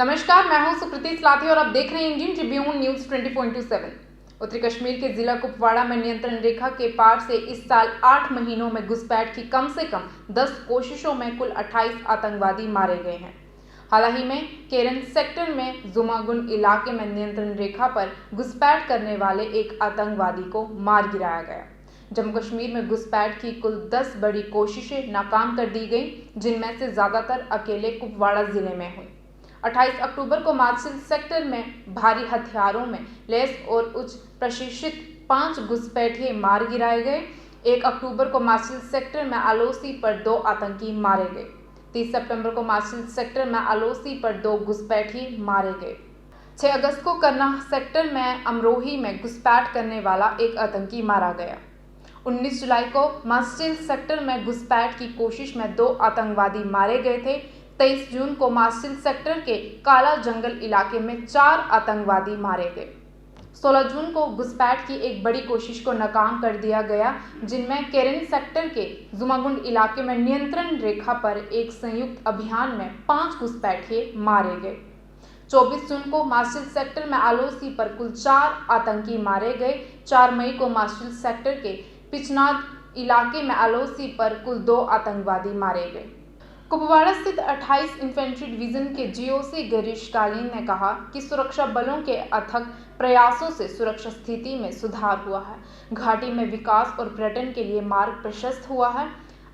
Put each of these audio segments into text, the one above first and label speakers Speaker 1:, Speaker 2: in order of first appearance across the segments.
Speaker 1: नमस्कार, मैं हूं सुकृति सलाथी और आप देख रहे हैं इंडियन ट्रिब्यून न्यूज 24/7। उत्तरी कश्मीर के जिला कुपवाड़ा में नियंत्रण रेखा के पार से इस साल 8 महीनों में घुसपैठ की कम से कम 10 कोशिशों में कुल 28 आतंकवादी मारे गए हैं। हाल ही में केरन सेक्टर में जुमागुंड इलाके में नियंत्रण रेखा पर घुसपैठ करने वाले एक आतंकवादी को मार गिराया गया। जम्मू कश्मीर में घुसपैठ की कुल 10 बड़ी कोशिशें नाकाम कर दी गईं, जिनमें से ज्यादातर अकेले कुपवाड़ा जिले में हुई। 28 अक्टूबर को मार्सिल सेक्टर में भारी हथियारों में लैस और उच्च प्रशिक्षित 5 घुसपैठिए मार गिराए गए। 1 अक्टूबर को मार्सिल सेक्टर में आलोसी पर 2 आतंकी मारे गए। 30 सितंबर को मार्सिल सेक्टर में आलोसी पर 2 घुसपैठिए मारे गए। 6 अगस्त को करना सेक्टर में अमरोही में घुसपैठ करने वाला एक आतंकी मारा गया। 19 जुलाई को मार्सिल सेक्टर में घुसपैठ की कोशिश में 2 आतंकवादी मारे गए थे। 23 जून को मार्सिल सेक्टर के काला जंगल इलाके में 4 आतंकवादी मारे गए। 16 जून को घुसपैठ की एक बड़ी कोशिश को नाकाम कर दिया गया, जिनमें केरन सेक्टर के जुमागुंड इलाके में नियंत्रण रेखा पर एक संयुक्त अभियान में 5 घुसपैठिए मारे गए। 24 जून को मार्सिल सेक्टर में आलोसी पर कुल 4 आतंकी मारे गए। 4 मई को मार्सिल सेक्टर के पिचनाद इलाके में आलोसी पर कुल 2 आतंकवादी मारे गए। कुपवाड़ा स्थित 28 इन्फेंट्री डिवीजन के जीओसी गिरीश कालीन ने कहा कि सुरक्षा बलों के अथक प्रयासों से सुरक्षा स्थिति में सुधार हुआ है। घाटी में विकास और पर्यटन के लिए मार्ग प्रशस्त हुआ है।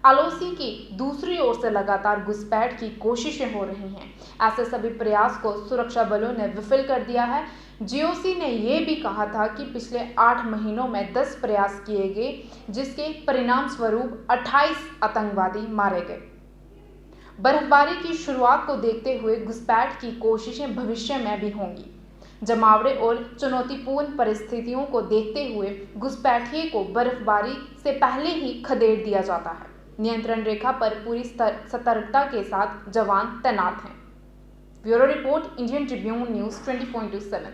Speaker 1: आलोसी की दूसरी ओर से लगातार घुसपैठ की कोशिशें हो रही हैं। ऐसे सभी प्रयास को सुरक्षा बलों ने विफल कर दिया है। जीओसी ने यह भी कहा था कि पिछले 8 महीनों में 10 प्रयास किए गए, जिसके परिणाम स्वरूप 28 आतंकवादी मारे गए। बर्फबारी की शुरुआत को देखते हुए घुसपैठ की कोशिशें भविष्य में भी होंगी। जमावड़े और चुनौतीपूर्ण परिस्थितियों को देखते हुए घुसपैठिए को बर्फबारी से पहले ही खदेड़ दिया जाता है। नियंत्रण रेखा पर पूरी सतर्कता के साथ जवान तैनात हैं। Bureau report, Indian Tribune news 24/7।